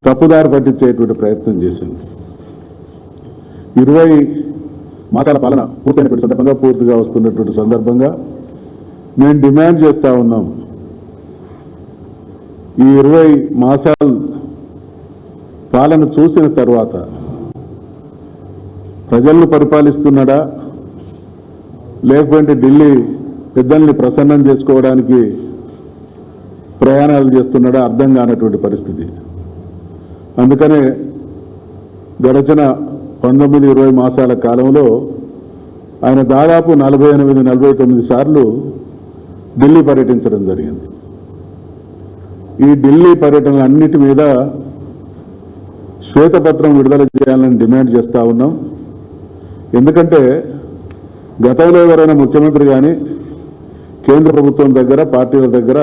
తప్పుదారి పట్టించేటువంటి ప్రయత్నం చేసింది. 20 మాసాల పాలన పూర్తయినటువంటి సందర్భంగా, పూర్తిగా వస్తున్నటువంటి సందర్భంగా మేము డిమాండ్ చేస్తూ ఉన్నాం, ఈ 20 మాసాల పాలన చూసిన తర్వాత ప్రజలను పరిపాలిస్తున్నాడా, లేకపోతే ఢిల్లీ పెద్దల్ని ప్రసన్నం చేసుకోవడానికి ప్రయాణాలు చేస్తున్నాడా అర్థం కానటువంటి పరిస్థితి. అందుకనే గడచిన 19-20 మాసాల కాలంలో ఆయన దాదాపు 48-49 సార్లు ఢిల్లీ పర్యటించడం జరిగింది. ఈ ఢిల్లీ పర్యటనలన్నిటి మీద శ్వేతపత్రం విడుదల చేయాలని డిమాండ్ చేస్తూ ఉన్నాం. ఎందుకంటే గతంలో ఎవరైనా ముఖ్యమంత్రి కానీ కేంద్ర ప్రభుత్వం దగ్గర, పార్టీల దగ్గర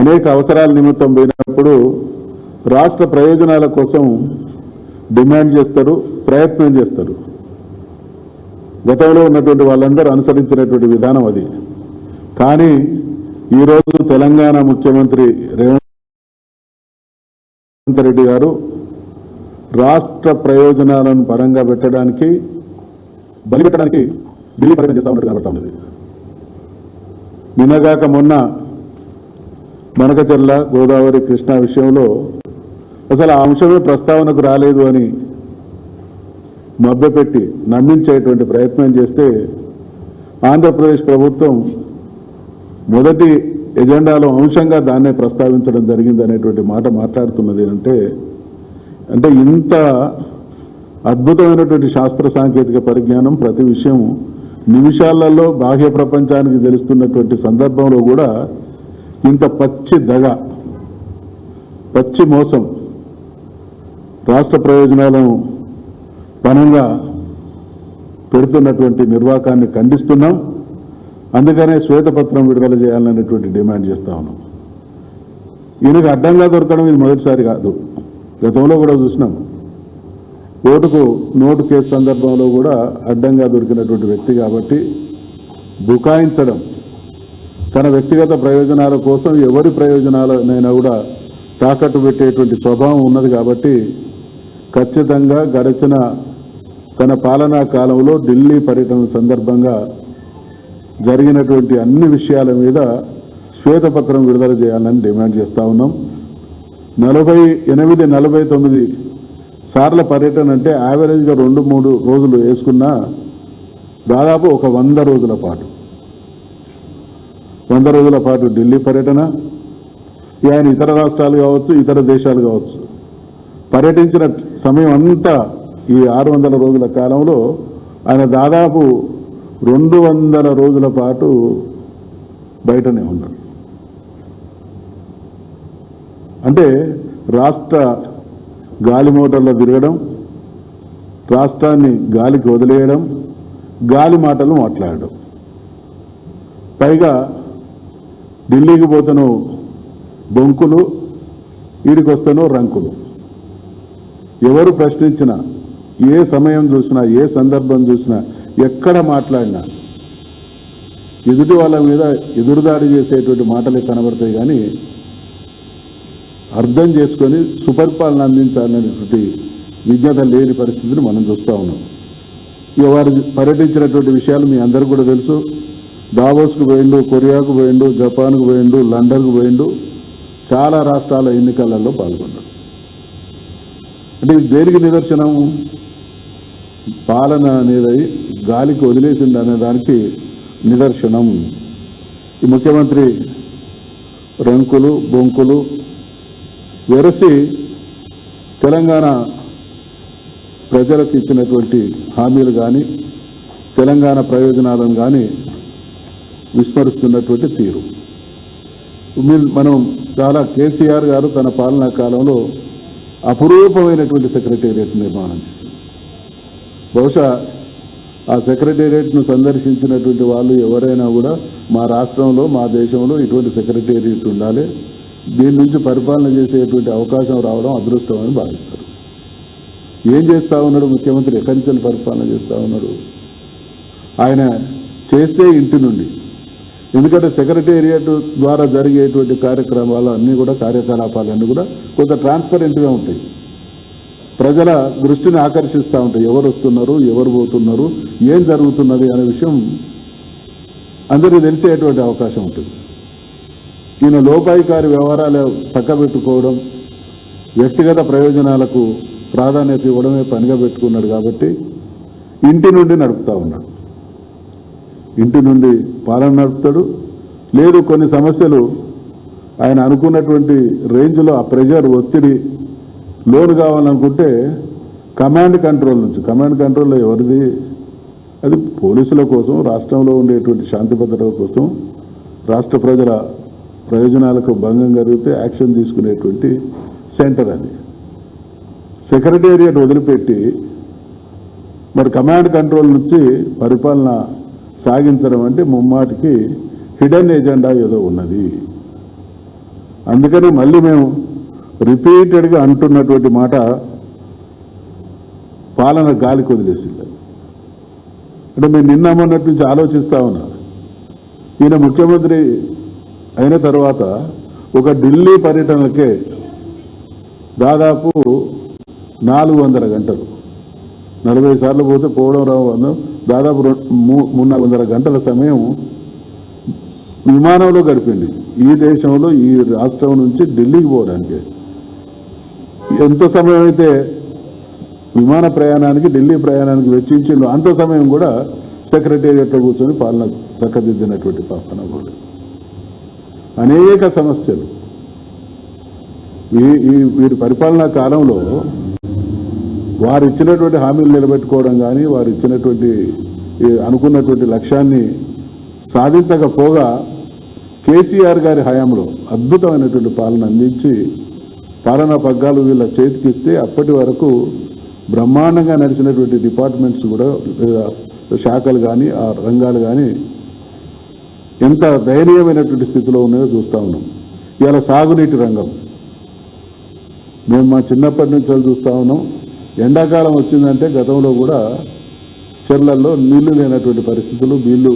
అనేక అవసరాల నిమిత్తం పోయినప్పుడు రాష్ట్ర ప్రయోజనాల కోసం డిమాండ్ చేస్తారు, ప్రయత్నం చేస్తారు. గతంలో ఉన్నటువంటి వాళ్ళందరూ అనుసరించినటువంటి విధానం అది. కానీ ఈరోజు తెలంగాణ ముఖ్యమంత్రి రేవంత్ రెడ్డి గారు రాష్ట్ర ప్రయోజనాలను పరంగా పెట్టడానికి, బలిపెట్టడానికి ఢిల్లీ పర్యటన చేస్తూ ఉన్నట్టు కనబడతా ఉన్నది. నిన్నగాక మొన్న మనకచర్ల, గోదావరి, కృష్ణా విషయంలో అసలు ఆ అంశమే ప్రస్తావనకు రాలేదు అని మభ్యపెట్టి నమ్మించేటువంటి ప్రయత్నం చేస్తే ఆంధ్రప్రదేశ్ ప్రభుత్వం మొదటి ఎజెండాలో అంశంగా దాన్నే ప్రస్తావించడం జరిగింది అనేటువంటి మాట మాట్లాడుతున్నది. అంటే ఇంత అద్భుతమైనటువంటి శాస్త్ర సాంకేతిక పరిజ్ఞానం, ప్రతి విషయం నిమిషాలలో బాహ్య ప్రపంచానికి తెలుస్తున్నటువంటి సందర్భంలో కూడా ఇంత పచ్చి దగ, పచ్చి మోసం, రాష్ట్ర ప్రయోజనాలను పనంగా పెడుతున్నటువంటి నిర్వాకాన్ని ఖండిస్తున్నాం. అందుకనే శ్వేతపత్రం విడుదల చేయాలనేటువంటి డిమాండ్ చేస్తా ఉన్నాం. ఈయనకు అడ్డంగా దొరకడం ఇది మొదటిసారి కాదు, గతంలో కూడా చూసినాం. నోటు కేసు సందర్భంలో కూడా అడ్డంగా దొరికినటువంటి వ్యక్తి కాబట్టి బుకాయించడం, తన వ్యక్తిగత ప్రయోజనాల కోసం ఎవరి ప్రయోజనాలనైనా కూడా తాకట్టు పెట్టేటువంటి స్వభావం ఉన్నది కాబట్టి ఖచ్చితంగా గడిచిన తన పాలనా కాలంలో ఢిల్లీ పర్యటన సందర్భంగా జరిగినటువంటి అన్ని విషయాల మీద శ్వేతపత్రం విడుదల చేయాలని డిమాండ్ చేస్తూ ఉన్నాం. 48-49 సార్ల పర్యటన అంటే యావరేజ్గా 2-3 రోజులు వేసుకున్నా దాదాపు ఒక 100 రోజుల పాటు, 100 రోజుల పాటు ఢిల్లీ పర్యటన. ఆయన ఇతర రాష్ట్రాలు కావచ్చు, ఇతర దేశాలు కావచ్చు, పర్యటించిన సమయం అంతా ఈ 600 రోజుల కాలంలో ఆయన దాదాపు 200 రోజుల పాటు బయటనే ఉన్నాడు. అంటే రాష్ట్ర గాలి మోటార్లో తిరగడం, రాష్ట్రాన్ని గాలికి వదిలేయడం, గాలి మాటలు మాట్లాడడం, పైగా ఢిల్లీకి పోతేనో బొంకులు, ఈడికి వస్తేనో రంకులు. ఎవరు ప్రశ్నించినా, ఏ సమయం చూసినా, ఏ సందర్భం చూసినా, ఎక్కడ మాట్లాడినా ఎదుటి వాళ్ళ మీద ఎదురుదాడి చేసేటువంటి మాటలే కనబడతాయి. కానీ అర్థం చేసుకొని సుపరిపాలన అందించాలనేటువంటి విజ్ఞత లేని పరిస్థితిని మనం చూస్తూ ఉన్నాం. ఇక వారు పర్యటించినటువంటి విషయాలు మీ అందరికీ కూడా తెలుసు. దావోస్కు పోయిండు, కొరియాకు పోయిండు, జపాన్కు పోయిండు, లండన్కు పోయిండు, చాలా రాష్ట్రాల ఎన్నికలలో పాల్గొన్నాడు. అంటే ఇది దేనికి నిదర్శనం? పాలన అనేది గాలికి వదిలేసింది అనే దానికి నిదర్శనం. ఈ ముఖ్యమంత్రి రంకులు బొంకులు వెరసి తెలంగాణ ప్రజలకు ఇచ్చినటువంటి హామీలు కానీ, తెలంగాణ ప్రయోజనాలను కానీ విస్మరిస్తున్నటువంటి తీరు. మనం చాలా కేసీఆర్ గారు తన పాలనా కాలంలో అపురూపమైనటువంటి సెక్రటేరియట్ నిర్మాణం చేశారు. బహుశా ఆ సెక్రటేరియట్ను సందర్శించినటువంటి వాళ్ళు ఎవరైనా కూడా మా రాష్ట్రంలో, మా దేశంలో ఇటువంటి సెక్రటేరియట్ ఉండాలి, దీని నుంచి పరిపాలన చేసేటువంటి అవకాశం రావడం అదృష్టం అని భావిస్తారు. ఏం చేస్తూ ఉన్నాడు ముఖ్యమంత్రి? ఎక్కడి నుంచి పరిపాలన చేస్తూ ఉన్నాడు? ఆయన చేస్తే ఇంటి నుండి, ఎందుకంటే సెక్రటేరియట్ ద్వారా జరిగేటువంటి కార్యక్రమాలు అన్నీ కూడా కార్యకలాపాలన్నీ కూడా కొంత ట్రాన్స్పరెంట్గా ఉంటాయి, ప్రజల దృష్టిని ఆకర్షిస్తూ ఉంటాయి. ఎవరు వస్తున్నారు, ఎవరు పోతున్నారు, ఏం జరుగుతున్నది అనే విషయం అందరికీ తెలిసేటువంటి అవకాశం ఉంటుంది. ఈయన లోపాయికారి వ్యవహారాలు చక్కబెట్టుకోవడం, వ్యక్తిగత ప్రయోజనాలకు ప్రాధాన్యత ఇవ్వడమే పనిగా పెట్టుకున్నాడు కాబట్టి ఇంటి నుండి నడుపుతా ఉన్నాడు. ఇంటి నుండి పాలన నడుపుతాడు. లేదు కొన్ని సమస్యలు ఆయన అనుకున్నటువంటి రేంజ్లో ఆ ప్రెషర్, ఒత్తిడి లోను కావాలనుకుంటే కమాండ్ కంట్రోల్ నుంచి, కమాండ్ కంట్రోల్లో ఎవరిది, అది పోలీసుల కోసం, రాష్ట్రంలో ఉండేటువంటి శాంతి భద్రత కోసం, రాష్ట్ర ప్రజల ప్రయోజనాలకు భంగం కలిగితే యాక్షన్ తీసుకునేటువంటి సెంటర్. అది సెక్రటేరియట్ వదిలిపెట్టి మరి కమాండ్ కంట్రోల్ నుంచి పరిపాలన సాగించడం అంటే ముమ్మాటికి హిడెన్ ఎజెండా ఏదో ఉన్నది. అందుకని మళ్ళీ మేము రిపీటెడ్గా అంటున్నటువంటి మాట, పాలన గాలికి వదిలేసింది. అంటే మీరు నిన్న మొన్నటి నుంచి ఆలోచిస్తూ ఉన్నారు. ఈయన ముఖ్యమంత్రి అయిన తర్వాత ఒక ఢిల్లీ పర్యటనకే దాదాపు 400 గంటలు, 40 సార్లు పోతే పోవడం రావడం, దాదాపు 300-400 గంటల సమయం విమానంలో గడిపింది. ఈ దేశంలో, ఈ రాష్ట్రం నుంచి ఢిల్లీకి పోవడానికి ఎంత సమయం అయితే విమాన ప్రయాణానికి, ఢిల్లీ ప్రయాణానికి వెచ్చించిందో అంత సమయం కూడా సెక్రటేరియట్లో కూర్చొని పాలన చక్కదిద్దినటువంటి పాపన కూడా. అనేక సమస్యలు వీరి పరిపాలనా కాలంలో వారు ఇచ్చినటువంటి హామీలు నిలబెట్టుకోవడం కానీ, వారు ఇచ్చినటువంటి అనుకున్నటువంటి లక్ష్యాన్ని సాధించకపోగా కేసీఆర్ గారి హయాంలో అద్భుతమైనటువంటి పాలన అందించి పాలనా పగ్గాలు వీళ్ళ చేతికిస్తే అప్పటి వరకు బ్రహ్మాండంగా నడిచినటువంటి డిపార్ట్మెంట్స్ కూడా, శాఖలు కానీ, ఆ రంగాలు కానీ ఎంత దయనీయమైనటువంటి స్థితిలో ఉన్నాయో చూస్తూ ఉన్నాం. ఇవాళ సాగునీటి రంగం మేము మా చిన్నప్పటి నుంచి చూస్తూ ఉన్నాం. ఎండాకాలం వచ్చిందంటే గతంలో కూడా చెర్లల్లో నీళ్లు లేనటువంటి పరిస్థితులు, నీళ్లు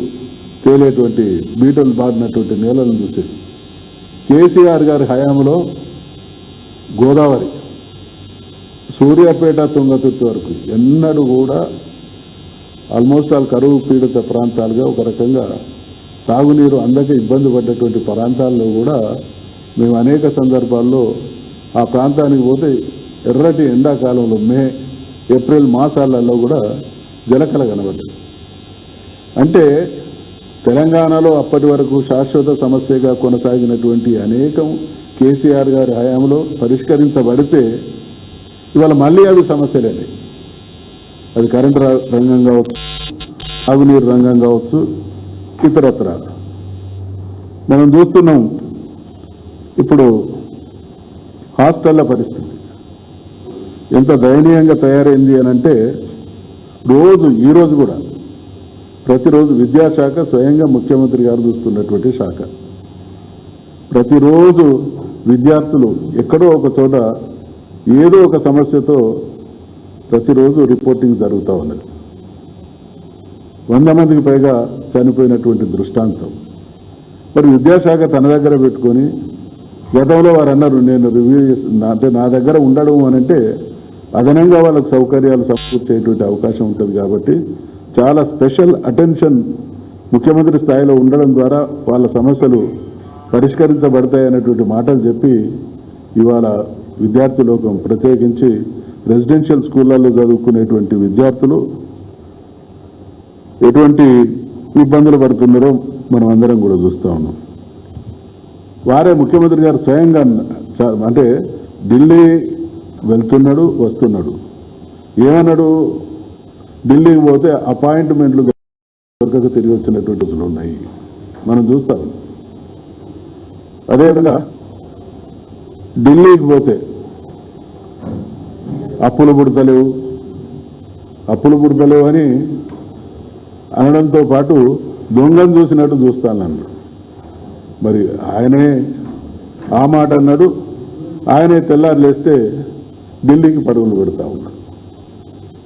తేలేటువంటి బీటలు బాడినటువంటి నేలను చూసేది. కేసీఆర్ గారి హయాంలో గోదావరి సూర్యాపేట, తుంగతుర్తి వరకు ఎన్నడూ కూడా ఆల్మోస్ట్ ఆల్ కరువు పీడిత ప్రాంతాలుగా, ఒక రకంగా సాగునీరు అందక ఇబ్బంది పడ్డటువంటి ప్రాంతాల్లో కూడా మేము అనేక సందర్భాల్లో ఆ ప్రాంతానికి పోతే ఎర్రటి ఎండాకాలంలో మే, ఏప్రిల్ మాసాలలో కూడా జలకళ కనబడ్డది. అంటే తెలంగాణలో అప్పటి వరకు శాశ్వత సమస్యగా కొనసాగినటువంటి అనేకం కేసీఆర్ గారి హయాంలో పరిష్కరించబడితే ఇవాళ మళ్ళీ అవి సమస్యలేని, అది కరెంటు రంగం కావచ్చు, సాగునీరు రంగం కావచ్చు, ఇతరత్ర మనం చూస్తున్నాం. ఇప్పుడు హాస్టళ్ల పరిస్థితి ఎంత దయనీయంగా తయారైంది అని అంటే, ఈరోజు కూడా ప్రతిరోజు విద్యాశాఖ స్వయంగా ముఖ్యమంత్రి గారు చూస్తున్నటువంటి శాఖ, ప్రతిరోజు విద్యార్థులు ఎక్కడో ఒక చోట ఏదో ఒక సమస్యతో ప్రతిరోజు రిపోర్టింగ్ జరుగుతూ ఉన్నది. 100 మందికి పైగా చనిపోయినటువంటి దృష్టాంతం. మరి విద్యాశాఖ తన దగ్గర పెట్టుకొని, గతంలో వారు అన్నారు నేను రివ్యూ చేస్తున్నా అంటే, నా దగ్గర ఉండడం అని అంటే అదనంగా వాళ్ళకు సౌకర్యాలు సమకూర్చేటువంటి అవకాశం ఉంటుంది. కాబట్టి చాలా స్పెషల్ అటెన్షన్ ముఖ్యమంత్రి స్థాయిలో ఉండడం ద్వారా వాళ్ళ సమస్యలు పరిష్కరించబడతాయనేటువంటి మాటలు చెప్పి ఇవాళ విద్యార్థి లోకం, ప్రత్యేకించి రెసిడెన్షియల్ స్కూళ్ళల్లో చదువుకునేటువంటి విద్యార్థులు ఎటువంటి ఇబ్బందులు పడుతున్నారో మనం అందరం కూడా చూస్తూ ఉన్నాం. వారే ముఖ్యమంత్రి గారు స్వయంగా అంటే ఢిల్లీ వెళ్తున్నాడు, వస్తున్నాడు. ఏమన్నాడు, ఢిల్లీకి పోతే అపాయింట్మెంట్లు దొరకక తిరిగి వచ్చినటువంటి రోజులు ఉన్నాయి, మనం చూస్తాం. అదేవిధంగా ఢిల్లీకి పోతే అప్పులు పుడతలేవు అని అనడంతో పాటు దొంగను చూసినట్టు చూస్తానన్నాడు. మరి ఆయనే ఆ మాట అన్నాడు, ఆయనే తెల్లారు లేస్తే ఢిల్లీకి పరుగులు పెడతా ఉన్నాడు.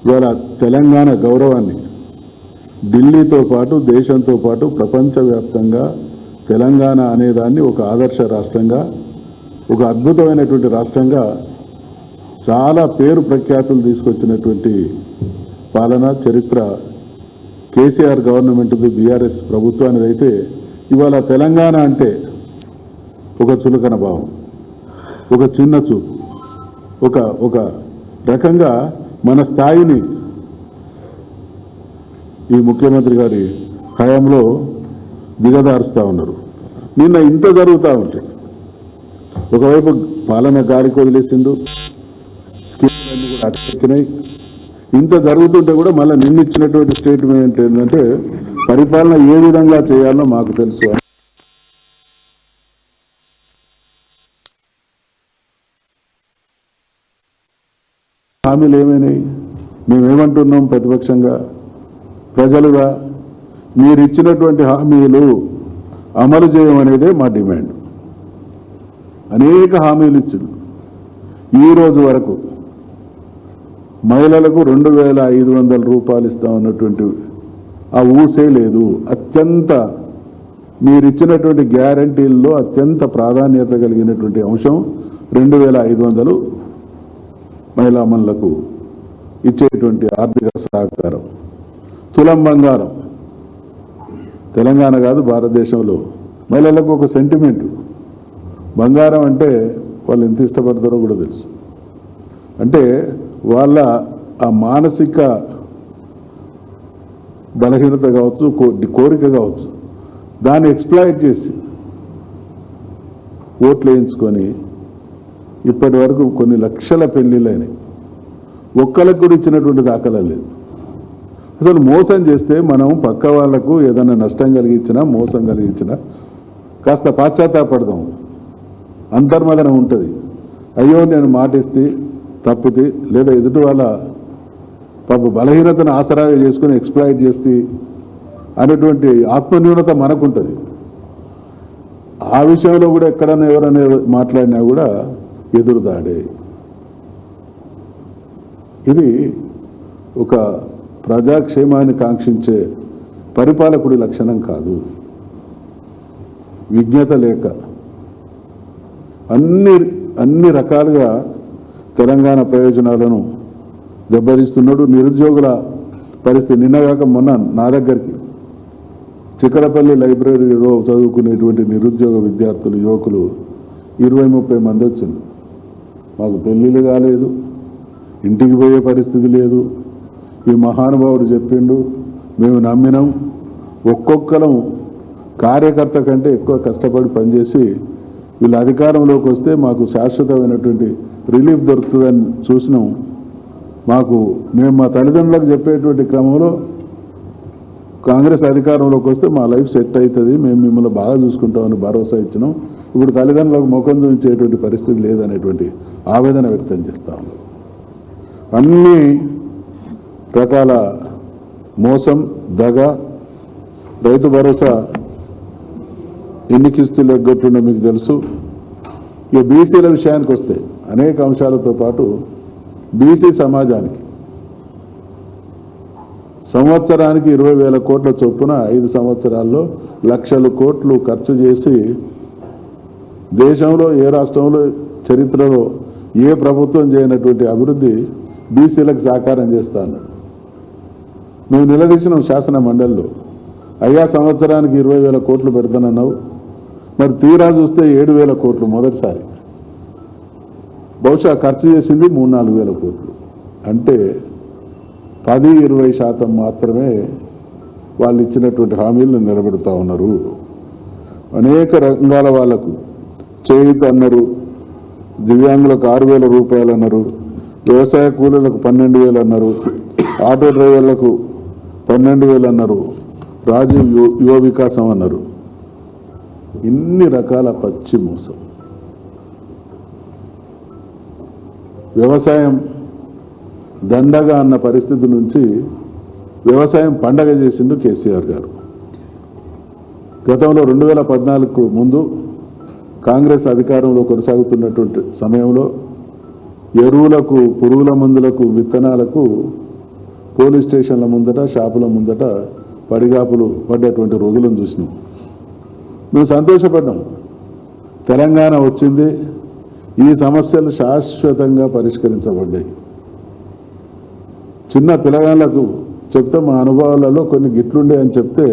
ఇవాళ తెలంగాణ గౌరవాన్ని ఢిల్లీతో పాటు, దేశంతో పాటు ప్రపంచవ్యాప్తంగా తెలంగాణ అనేదాన్ని ఒక ఆదర్శ రాష్ట్రంగా, ఒక అద్భుతమైనటువంటి రాష్ట్రంగా, చాలా పేరు ప్రఖ్యాతులు తీసుకొచ్చినటువంటి పాలన చరిత్ర కేసీఆర్ గవర్నమెంట్ది, బీఆర్ఎస్ ప్రభుత్వానిది. అయితే ఇవాళ తెలంగాణ అంటే ఒక చులకన భావం, ఒక చిన్న చూపు, ఒక రకంగా మన స్థాయిని ఈ ముఖ్యమంత్రి గారి హయాంలో దిగదారుస్తూ ఉన్నారు. నిన్న ఇంత జరుగుతూ ఉంటే ఒకవైపు పాలన గాలికి వదిలేసిండు, స్కీమ్లన్నీ కూడా అటెక్కినాయి. ఇంత జరుగుతుంటే కూడా మళ్ళీ నిన్నిచ్చినటువంటి స్టేట్మెంట్ ఏంటంటే పరిపాలన ఏ విధంగా చేయాలో మాకు తెలుసు. హామీలు ఏమైనాయి? మేమేమంటున్నాం ప్రతిపక్షంగా, ప్రజలుగా మీరు ఇచ్చినటువంటి హామీలు అమలు చేయమనేదే మా డిమాండ్. అనేక హామీలు ఇచ్చింది. ఈరోజు వరకు మహిళలకు 2,500 రూపాయలు ఇస్తామన్నటువంటి ఆ ఊసే లేదు. అత్యంత మీరిచ్చినటువంటి గ్యారంటీల్లో అత్యంత ప్రాధాన్యత కలిగినటువంటి అంశం 2,500 మహిళా మనులకు ఇచ్చేటువంటి ఆర్థిక సహకారం. తులం బంగారం తెలంగాణ కాదు భారతదేశంలో మహిళలకు ఒక సెంటిమెంట్. బంగారం అంటే వాళ్ళు ఎంత ఇష్టపడతారో కూడా తెలుసు. అంటే వాళ్ళ ఆ మానసిక బలహీనత కావచ్చు, కోరిక కావచ్చు, దాన్ని ఎక్స్ప్లాయిట్ చేసి ఓట్లు వేయించుకొని ఇప్పటి వరకు కొన్ని లక్షల పెళ్లిళ్ళైనాయి. ఒక్కరికి కూడా ఇచ్చినటువంటి దాఖలా లేదు. అసలు మోసం చేస్తే మనం పక్క వాళ్లకు ఏదైనా నష్టం కలిగించినా, మోసం కలిగించినా కాస్త పాశ్చాత్తాపడదాం, అంతర్మదనం ఉంటుంది. అయ్యో నేను మాటిస్తే తప్పితే, లేదా ఎదుటి వాళ్ళ పాప బలహీనతను ఆసరాగా చేసుకుని ఎక్స్ప్లాయిట్ చేస్తే అనేటువంటి ఆత్మన్యూనత మనకుంటుంది. ఆ విషయంలో కూడా ఎక్కడన్నా ఎవరైనా మాట్లాడినా కూడా ఎదురుదాడే. ఇది ఒక ప్రజాక్షేమాన్ని కాంక్షించే పరిపాలకుడి లక్షణం కాదు. విజ్ఞత లేక అన్ని రకాలుగా తెలంగాణ ప్రయోజనాలను దెబ్బతీస్తున్నాడు. నిరుద్యోగుల పరిస్థితి నిన్నగాక మొన్న నా దగ్గరికి చిక్కడపల్లి లైబ్రరీలో చదువుకునేటువంటి నిరుద్యోగ విద్యార్థులు, యువకులు 20-30 మంది వచ్చింది. మాకు పెళ్ళిళ్ళు కాలేదు, ఇంటికి పోయే పరిస్థితి లేదు. ఈ మహానుభావుడు చెప్పిండు, మేము నమ్మినాం. ఒక్కొక్కరం కార్యకర్త కంటే ఎక్కువ కష్టపడి పనిచేసి వీళ్ళు అధికారంలోకి వస్తే మాకు శాశ్వతమైనటువంటి రిలీఫ్ దొరుకుతుందని చూసినాం. మేము మా తల్లిదండ్రులకు చెప్పేటువంటి క్రమంలో కాంగ్రెస్ అధికారంలోకి వస్తే మా లైఫ్ సెట్ అవుతుంది, మేము మిమ్మల్ని బాగా చూసుకుంటామని భరోసా ఇచ్చినాం. ఇప్పుడు తల్లిదండ్రులకు ముఖం చూపించేటువంటి పరిస్థితి లేదనేటువంటి ఆవేదన వ్యక్తం చేస్తాం. అన్ని రకాల మోసం, దగ. రైతు భరోసా ఎన్ని కిస్తులు ఎగ్గొట్టిండో మీకు తెలుసు. ఇక బీసీల విషయానికి వస్తే అనేక అంశాలతో పాటు బీసీ సమాజానికి సంవత్సరానికి 20,000 కోట్ల చొప్పున 5 సంవత్సరాల్లో లక్షల కోట్లు ఖర్చు చేసి దేశంలో ఏ రాష్ట్రంలో చరిత్రలో ఏ ప్రభుత్వం చేయనటువంటి అభివృద్ధి బీసీలకు సాకారం చేస్తా అన్నాడు. మేము నిలదీసినాం శాసన మండలిలో, అయ్యా సంవత్సరానికి 20,000 కోట్లు పెడతానన్నావు, మరి తీరా చూస్తే 7,000 కోట్లు మొదటిసారి. బహుశా ఖర్చు చేసింది 3-4 వేల కోట్లు. అంటే 10-20% మాత్రమే వాళ్ళు ఇచ్చినటువంటి హామీలను నిలబెడతా ఉన్నారు. అనేక రంగాల వాళ్లకు చేయూత అన్నారు, దివ్యాంగులకు 6,000 రూపాయలు అన్నారు, వ్యవసాయ కూలీలకు 12,000 అన్నారు, ఆటో డ్రైవర్లకు 12,000 అన్నారు, రాజీవ్ యువ వికాసం అన్నారు. ఇన్ని రకాల పచ్చి మోసం. వ్యవసాయం దండగా అన్న పరిస్థితి నుంచి వ్యవసాయం పండగ చేసిండు కేసీఆర్ గారు. గతంలో 2014కు ముందు కాంగ్రెస్ అధికారంలో కొనసాగుతున్నటువంటి సమయంలో ఎరువులకు, పురుగుల మందులకు, విత్తనాలకు పోలీస్ స్టేషన్ల ముందట, షాపుల ముందట పడిగాపులు పడ్డటువంటి రోజులను చూసినాం. మేము సంతోషపడ్డాం. తెలంగాణ వచ్చింది, ఈ సమస్యలు శాశ్వతంగా పరిష్కరించబడ్డాయి. చిన్న పిల్లగాళ్ళకు చెప్తే మా అనుభవాలలో కొన్ని గిట్లుండే అని చెప్తే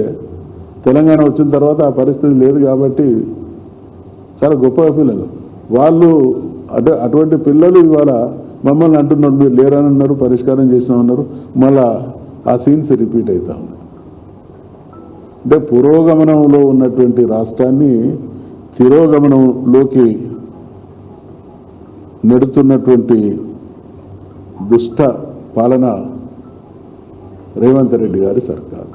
తెలంగాణ వచ్చిన తర్వాత ఆ పరిస్థితి లేదు కాబట్టి చాలా గొప్ప పిల్లలు వాళ్ళు. అటువంటి పిల్లలు ఇవాళ మమ్మల్ని అంటున్నారు, మీరు లేరని అన్నారు, పరిష్కారం చేసినామన్నారు. మళ్ళా ఆ సీన్స్ రిపీట్ అవుతా ఉన్నాయి. అంటే పురోగమనంలో ఉన్నటువంటి రాష్ట్రాన్ని తిరోగమనంలోకి నెడుతున్నటువంటి దుష్ట పాలన రేవంత్ రెడ్డి గారి సర్కారు.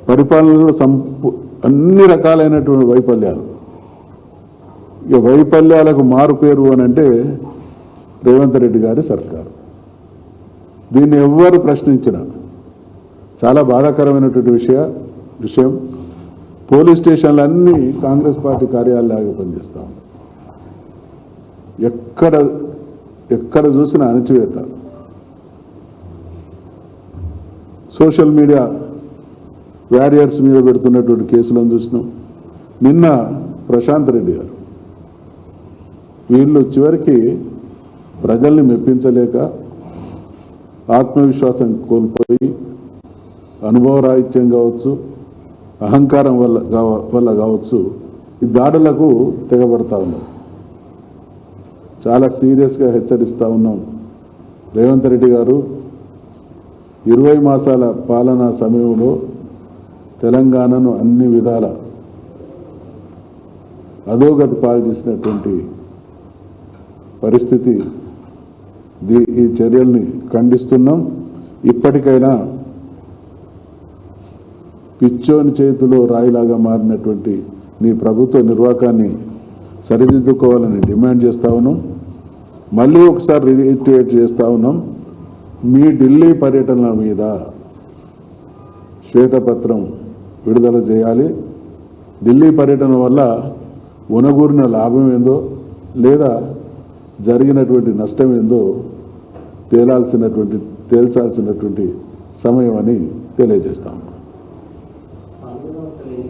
పరిపాలనలో అన్ని రకాలైనటువంటి వైఫల్యాలు. ఇక వైఫల్యాలకు మారు పేరు అని అంటే రేవంత్ రెడ్డి గారి సర్కారు. దీన్ని ఎవ్వరు ప్రశ్నించినా చాలా బాధాకరమైనటువంటి విషయం. పోలీస్ స్టేషన్లు అన్నీ కాంగ్రెస్ పార్టీ కార్యాలయాలుగా పనిచేస్తూ ఉన్నాయి. ఎక్కడ చూసినా అణచివేత. సోషల్ మీడియా వారియర్స్ మీద పెడుతున్నటువంటి కేసులను చూసినాం. నిన్న ప్రశాంత్ రెడ్డి గారు, వీళ్ళు చివరికి ప్రజల్ని మెప్పించలేక ఆత్మవిశ్వాసం కోల్పోయి అనుభవరాహిత్యం కావచ్చు, అహంకారం వల్ల కావచ్చు, ఈ దాడులకు తెగబడతా ఉన్నాం. చాలా సీరియస్గా హెచ్చరిస్తూ ఉన్నాం. రేవంత్ రెడ్డి గారు 20 మాసాల పాలనా సమయంలో తెలంగాణను అన్ని విధాల అధోగతి పాలు చేసినటువంటి పరిస్థితి. ఈ చర్యల్ని ఖండిస్తున్నాం. ఇప్పటికైనా పిచ్చోని చేతిలో రాయిలాగా మారినటువంటి నీ ప్రభుత్వ నిర్వాకాన్ని సరిదిద్దుకోవాలని డిమాండ్ చేస్తా ఉన్నాం. మళ్ళీ ఒకసారి రీఇటరేట్ చేస్తా ఉన్నాం. మీ ఢిల్లీ పర్యటనల మీద శ్వేతపత్రం విడుదల చేయాలి. ఢిల్లీ పర్యటన వల్ల ఉనగూరిన లాభం ఏందో లేదా జరిగినటువంటి నష్టం ఏందో తేల్చాల్సినటువంటి సమయం అని తెలియజేస్తాం.